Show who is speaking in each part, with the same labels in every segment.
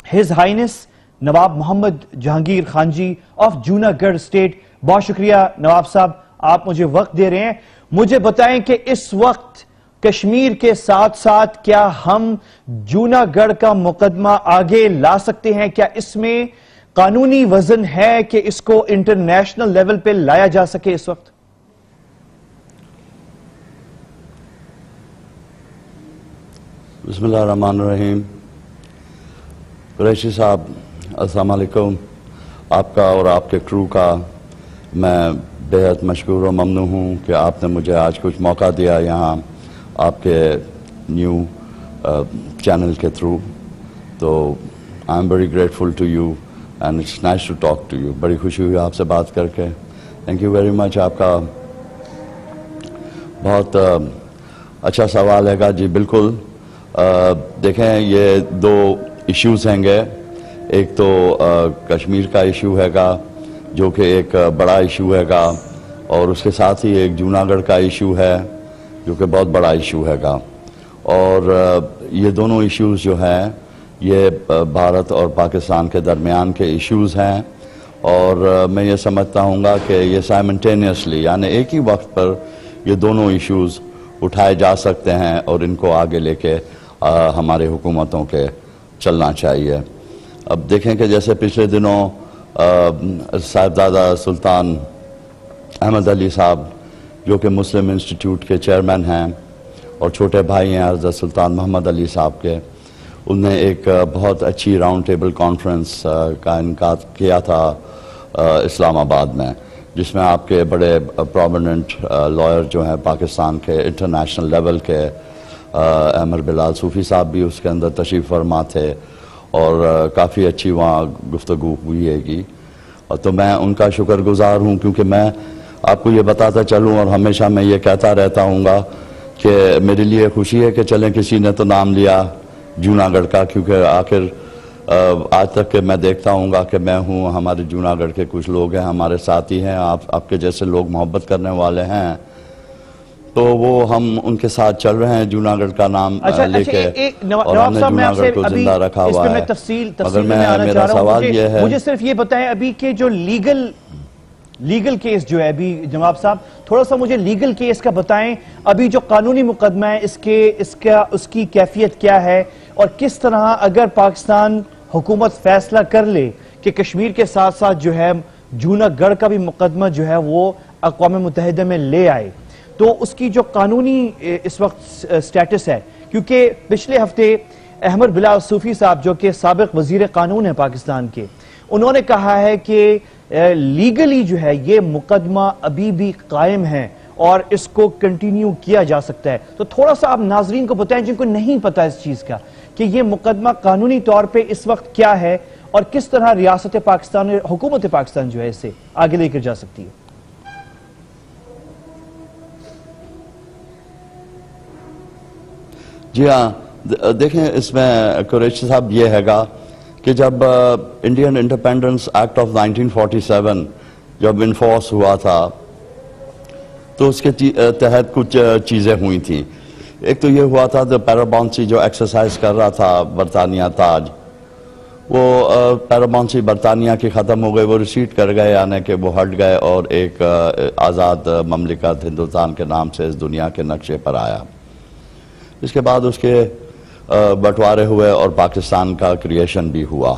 Speaker 1: His Highness Nawab Muhammad Jahangir Khan ji of Junagadh state. بہت شکریہ نواب صاحب، آپ مجھے وقت دے رہے ہیں. مجھے بتائیں کہ اس وقت کشمیر کے ساتھ ساتھ کیا ہم جوناگڑھ کا مقدمہ آگے لا سکتے ہیں؟ کیا اس میں قانونی وزن ہے کہ اس کو انٹرنیشنل لیول پہ لایا جا سکے اس وقت؟
Speaker 2: بسم اللہ الرحمن الرحیم. قریشی صاحب السلام علیکم. آپ کا اور آپ کے کرو کا میں بہت مشکور و ممنون ہوں کہ آپ نے مجھے آج کچھ موقع دیا یہاں آپ کے نیو چینل کے تھرو. تو I am very grateful to you and it's nice to talk to you. بڑی خوشی ہوئی آپ سے بات کر کے. Thank you very much. آپ کا بہت اچھا سوال ہے گا. جی بالکل. دیکھیں یہ دو ایشوز ہیں گے. ایک تو کشمیر کا ایشو ہے گا جو کہ ایک بڑا ایشو ہے گا، اور اس کے ساتھ ہی ایک جوناگڑھ کا ایشو ہے جو کہ بہت بڑا ایشو ہے گا. اور یہ دونوں ایشوز جو ہیں یہ بھارت اور پاکستان کے درمیان کے ایشوز ہیں، اور میں یہ سمجھتا ہوں گا کہ یہ سائمنٹینیسلی یعنی ایک ہی وقت پر یہ دونوں ایشوز اٹھائے جا سکتے ہیں اور ان کو آگے لے کے ہمارے حکومتوں کے چلنا چاہیے. اب دیکھیں کہ جیسے پچھلے دنوں صاحبزادہ سلطان احمد علی صاحب جو کہ مسلم انسٹیٹیوٹ کے چیئرمین ہیں اور چھوٹے بھائی ہیں حضرت سلطان محمد علی صاحب کے، انہوں نے ایک بہت اچھی راؤنڈ ٹیبل کانفرنس کا انعقاد کیا تھا اسلام آباد میں، جس میں آپ کے بڑے پرومیننٹ لائر جو ہیں پاکستان کے انٹرنیشنل لیول کے احمد بلال صوفی صاحب بھی اس کے اندر تشریف فرما تھے، اور کافی اچھی وہاں گفتگو ہوئی ہے گی. تو میں ان کا شکر گزار ہوں، کیونکہ میں آپ کو یہ بتاتا چلوں اور ہمیشہ میں یہ کہتا رہتا ہوں گا کہ میرے لیے خوشی ہے کہ چلیں کسی نے تو نام لیا جوناگڑھ کا، کیونکہ آخر آج تک کہ میں دیکھتا ہوں گا کہ میں ہوں، ہمارے جوناگڑھ کے کچھ لوگ ہیں ہمارے ساتھی ہیں، آپ کے جیسے لوگ محبت کرنے والے ہیں، تو وہ ہم ان کے ساتھ چل رہے ہیں جوناگڑھ کا نام لے کے، اور ہم نے جوناگڑھ کو زندہ رکھا ہوا ہے. مگر میرا سوال یہ ہے،
Speaker 1: مجھے صرف یہ بتائیں ابھی کہ جو لیگل کیس جو ہے ابھی نواب صاحب تھوڑا سا مجھے لیگل کیس کا بتائیں. ابھی جو قانونی مقدمہ ہے اس کی کیفیت کیا ہے، اور کس طرح اگر پاکستان حکومت فیصلہ کر لے کہ کشمیر کے ساتھ ساتھ جو ہے جوناگڑھ کا بھی مقدمہ جو ہے وہ اقوام متحدہ میں لے آئے، تو اس کی جو قانونی اس وقت سٹیٹس ہے؟ کیونکہ پچھلے ہفتے احمد بلال صوفی صاحب جو کہ سابق وزیر قانون ہیں پاکستان کے، انہوں نے کہا ہے کہ لیگلی جو ہے یہ مقدمہ ابھی بھی قائم ہے اور اس کو کنٹینیو کیا جا سکتا ہے. تو تھوڑا سا آپ ناظرین کو بتائیں جن کو نہیں پتا اس چیز کا کہ یہ مقدمہ قانونی طور پہ اس وقت کیا ہے اور کس طرح ریاست پاکستان حکومت پاکستان جو ہے اسے آگے لے کر جا سکتی ہے.
Speaker 2: جی ہاں، دیکھیں اس میں قریشی صاحب یہ ہے گا کہ جب انڈین انڈیپینڈنس ایکٹ آف 1947 جب انفورس ہوا تھا تو اس کے تحت کچھ چیزیں ہوئی تھیں. ایک تو یہ ہوا تھا کہ پیراماؤنسی جو ایکسرسائز کر رہا تھا برطانیہ تاج، وہ پیراماؤنسی برطانیہ کی ختم ہو گئی، وہ ریسیٹ کر گئے، یعنی کہ وہ ہٹ گئے اور ایک آزاد مملکت ہندوستان کے نام سے اس دنیا کے نقشے پر آیا. اس کے بعد اس کے بٹوارے ہوئے اور پاکستان کا کریشن بھی ہوا.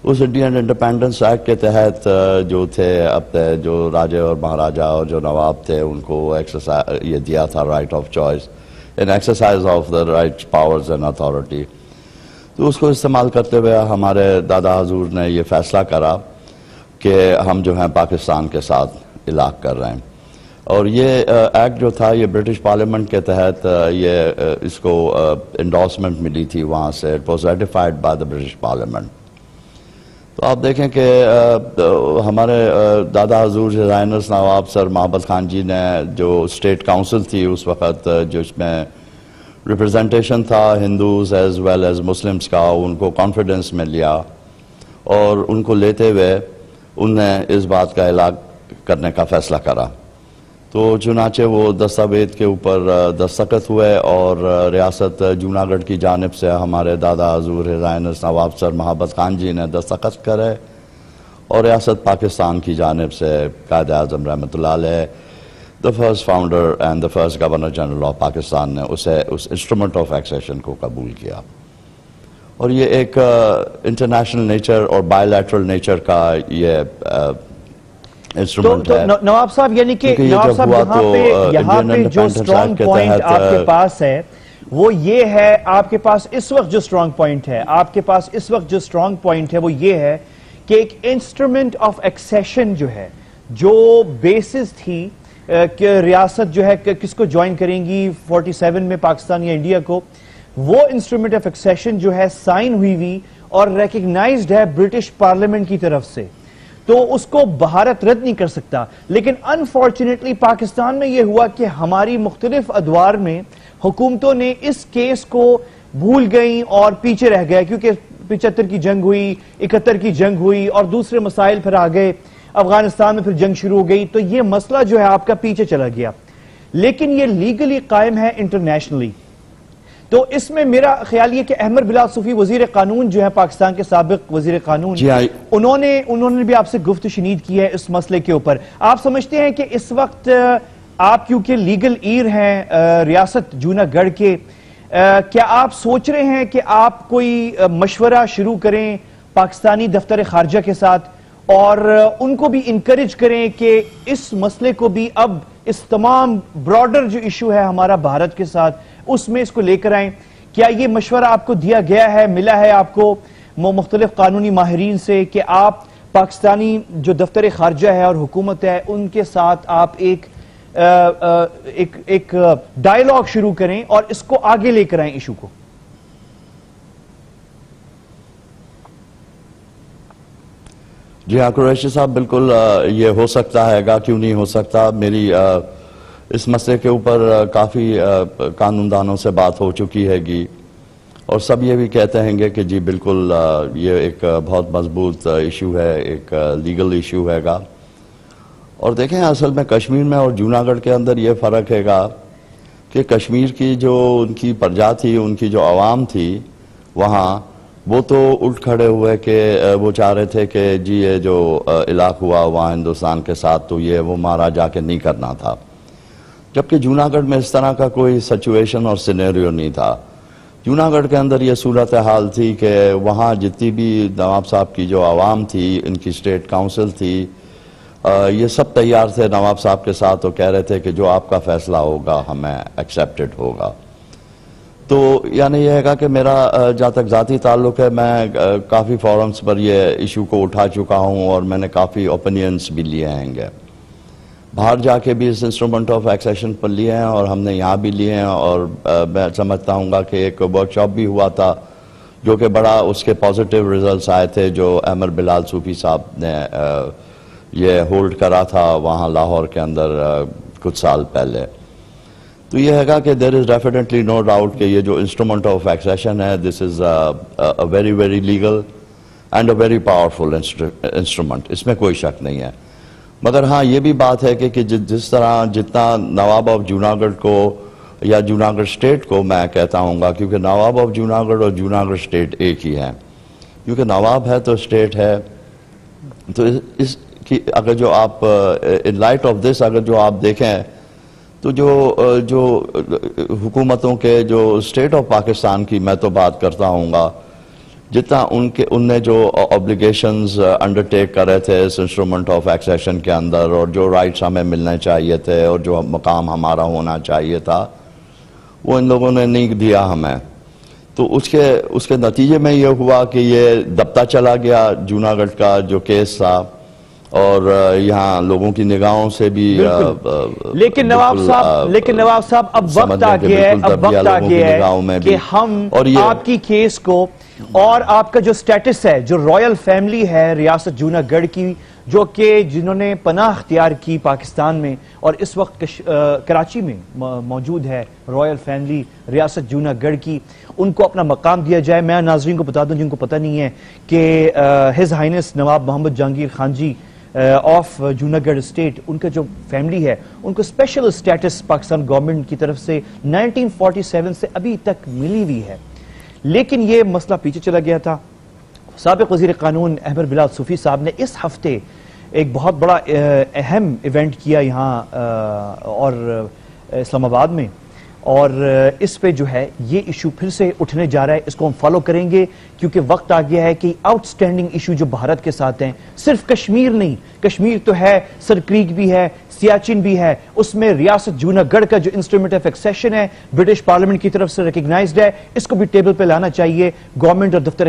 Speaker 2: اس انڈین انڈیپینڈنس ایکٹ کے تحت جو تھے اپنے جو راجے اور مہاراجہ اور جو نواب تھے ان کو یہ دیا تھا right of choice in exercise of the right powers and authority. تو اس کو استعمال کرتے ہوئے ہمارے دادا حضور نے یہ فیصلہ کرا کہ ہم جو ہیں پاکستان کے ساتھ علاق کر رہے ہیں. اور یہ ایکٹ جو تھا یہ برٹش پارلیمنٹ کے تحت یہ اس کو انڈورسمنٹ ملی تھی وہاں سے. It was ratified by the British parliament. تو آپ دیکھیں کہ ہمارے دادا حضور ہزائنس نواب سر محبت خان جی نے جو اسٹیٹ کاؤنسل تھی اس وقت جس میں ریپرزنٹیشن تھا Hindus as well as Muslims کا، ان کو کانفیڈنس میں لیا اور ان کو لیتے ہوئے ان نے اس بات کا اعلان کرنے کا فیصلہ کرا. تو تو چنانچہ وہ دستاویز کے اوپر دستخط ہوئے اور ریاست جوناگڑھ کی جانب سے ہمارے دادا حضور ہز ہائنس نواب سر محبت خان جی نے دستخط کرے، اور ریاست پاکستان کی جانب سے قائد اعظم رحمۃ اللہ علیہ the first founder and the first governor general of Pakistan نے اسے اس انسٹرومنٹ آف ایکسیشن کو قبول کیا، اور یہ ایک انٹرنیشنل نیچر اور بائی لیٹرل نیچر کا یہ انسٹرومنٹ ہے۔
Speaker 1: نواب صاحب یعنی کہ نواب صاحب یہاں پہ جو سٹرونگ پوائنٹ آپ کے پاس ہے وہ یہ ہے، آپ کے پاس اس وقت جو سٹرونگ پوائنٹ ہے، آپ کے پاس اس وقت جو سٹرونگ پوائنٹ ہے وہ یہ ہے کہ ایک انسٹرومنٹ آف ایکسیشن جو ہے، جو بیسز تھی کہ ریاست جو ہے کس کو جوائن کریں گی 47 میں پاکستان یا انڈیا کو، وہ انسٹرومنٹ آف ایکسیشن جو ہے سائن ہوئی اور ریکگنائزڈ ہے برٹش پارلیمنٹ کی طرف سے، تو اس کو بھارت رد نہیں کر سکتا۔ لیکن انفارچونیٹلی پاکستان میں یہ ہوا کہ ہماری مختلف ادوار میں حکومتوں نے اس کیس کو بھول گئیں اور پیچھے رہ گئے، کیونکہ 75 کی جنگ ہوئی، 71 کی جنگ ہوئی اور دوسرے مسائل پھر آ گئے، افغانستان میں پھر جنگ شروع ہو گئی، تو یہ مسئلہ جو ہے آپ کا پیچھے چلا گیا۔ لیکن یہ لیگلی قائم ہے انٹرنیشنلی، تو اس میں میرا خیال یہ کہ احمد بلال صوفی وزیر قانون جو ہے پاکستان کے سابق وزیر قانون، انہوں نے بھی آپ سے گفت و شنید کی ہے اس مسئلے کے اوپر۔ آپ سمجھتے ہیں کہ اس وقت آپ کیونکہ لیگل ایر ہیں ریاست جوناگڑھ کے، کیا آپ سوچ رہے ہیں کہ آپ کوئی مشورہ شروع کریں پاکستانی دفتر خارجہ کے ساتھ اور ان کو بھی انکریج کریں کہ اس مسئلے کو بھی اب اس تمام براڈر جو ایشو ہے ہمارا بھارت کے ساتھ اس میں اس کو لے کر آئیں؟ کیا یہ مشورہ آپ کو دیا گیا ہے، ملا ہے آپ کو مختلف قانونی ماہرین سے کہ آپ پاکستانی جو دفتر خارجہ ہے اور حکومت ہے ان کے ساتھ آپ ایک ڈائیلاگ شروع کریں اور اس کو آگے لے کر آئیں ایشو کو؟
Speaker 2: جی ہاں قریشی صاحب، بالکل یہ ہو سکتا ہے گا، کیوں نہیں ہو سکتا۔ میری اس مسئلے کے اوپر کافی قانون دانوں سے بات ہو چکی ہے گی، اور سب یہ بھی کہتے ہیں گے کہ جی بالکل یہ ایک بہت مضبوط ایشو ہے، ایک لیگل ایشو ہے گا۔ اور دیکھیں اصل میں کشمیر میں اور جوناگڑھ کے اندر یہ فرق ہے گا کہ کشمیر کی جو ان کی پرجا تھی، ان کی جو عوام تھی وہاں، وہ تو اٹھ کھڑے ہوئے کہ وہ چاہ رہے تھے کہ جی یہ جو علاقہ ہوا وہاں ہندوستان کے ساتھ تو یہ وہ مارا جا کے نہیں کرنا تھا، جبکہ جوناگڑھ میں اس طرح کا کوئی سچویشن اور سینیریو نہیں تھا۔ جوناگڑھ کے اندر یہ صورتحال تھی کہ وہاں جتنی بھی نواب صاحب کی جو عوام تھی، ان کی اسٹیٹ کاؤنسل تھی، یہ سب تیار تھے نواب صاحب کے ساتھ، تو کہہ رہے تھے کہ جو آپ کا فیصلہ ہوگا ہمیں ایکسیپٹڈ ہوگا۔ تو یعنی یہ ہے کہ میرا جہاں تک ذاتی تعلق ہے، میں کافی فورمز پر یہ ایشو کو اٹھا چکا ہوں اور میں نے کافی اوپینینز بھی لیے ہیں گے، باہر جا کے بھی اس انسٹرومنٹ آف ایکسیشن پر لیے ہیں اور ہم نے یہاں بھی لیے ہیں، اور میں سمجھتا ہوں گا کہ ایک ورک شاپ بھی ہوا تھا جو کہ بڑا اس کے پازیٹیو ریزلٹس آئے تھے، جو احمد بلال صوفی صاحب نے یہ ہولڈ کرا تھا وہاں لاہور کے اندر کچھ سال پہلے۔ تو یہ ہے گا کہ there is definitely no doubt کہ یہ جو انسٹرومنٹ آف ایکسیشن ہے this is a very very legal and a very powerful instrument، اس میں کوئی شک نہیں ہے۔ مگر ہاں یہ بھی بات ہے کہ جس طرح جتنا نواب آف جوناگڑھ کو یا جوناگڑھ اسٹیٹ کو میں کہتا ہوں گا، کیونکہ نواب آف جوناگڑھ اور جوناگڑھ اسٹیٹ ایک ہی ہے، کیونکہ نواب ہے تو اسٹیٹ ہے، تو اس کی اگر جو آپ in light of this اگر جو آپ دیکھیں تو جو حکومتوں کے جو اسٹیٹ آف پاکستان کی میں تو بات کرتا ہوں گا، جتنا ان نے جو اوبلیگیشنز انڈرٹیک کرے تھے اس انسٹرومنٹ آف ایکسیشن کے اندر، اور جو رائٹس ہمیں ملنے چاہیے تھے اور جو مقام ہمارا ہونا چاہیے تھا، وہ ان لوگوں نے نہیں دیا ہمیں۔ تو اس کے نتیجے میں یہ ہوا کہ یہ دبتا چلا گیا جوناگڑھ کا جو کیس تھا، اور یہاں لوگوں کی نگاہوں سے بھی
Speaker 1: لیکن نواب صاحب اب وقت آ گیا ہے کہ ہم آپ کی کیس کو اور آپ کا جو سٹیٹس ہے، جو رائل فیملی ہے ریاست جوناگڑھ کی، جو کہ جنہوں نے پناہ اختیار کی پاکستان میں اور اس وقت کراچی میں موجود ہے رائل فیملی ریاست جوناگڑھ کی، ان کو اپنا مقام دیا جائے۔ میں ناظرین کو بتا دوں جن کو پتہ نہیں ہے کہ his highness Nawab Muhammad Jahangir Khan ji of Junagadh state, ان کا جو فیملی ہے ان کو اسپیشل اسٹیٹس پاکستان گورنمنٹ کی طرف سے 1947 سے ابھی تک ملی ہوئی ہے، لیکن یہ مسئلہ پیچھے چلا گیا تھا۔ سابق وزیر قانون احمد بلال صوفی صاحب نے اس ہفتے ایک بہت بڑا اہم ایونٹ کیا یہاں اور اسلام آباد میں، اور اس پہ جو ہے یہ ایشو پھر سے اٹھنے جا رہا ہے۔ اس کو ہم فالو کریں گے کیونکہ وقت آ گیا ہے کہ آؤٹ سٹینڈنگ ایشو جو بھارت کے ساتھ ہیں، صرف کشمیر نہیں، کشمیر تو ہے، سر کریک بھی ہے، سیاچن بھی ہے، اس میں ریاست جوناگڑھ کا جو انسٹرومنٹ آف ایکسیشن ہے برٹش پارلیمنٹ کی طرف سے ریکگنائزڈ ہے، اس کو بھی ٹیبل پہ لانا چاہیے۔ گورنمنٹ اور دفتر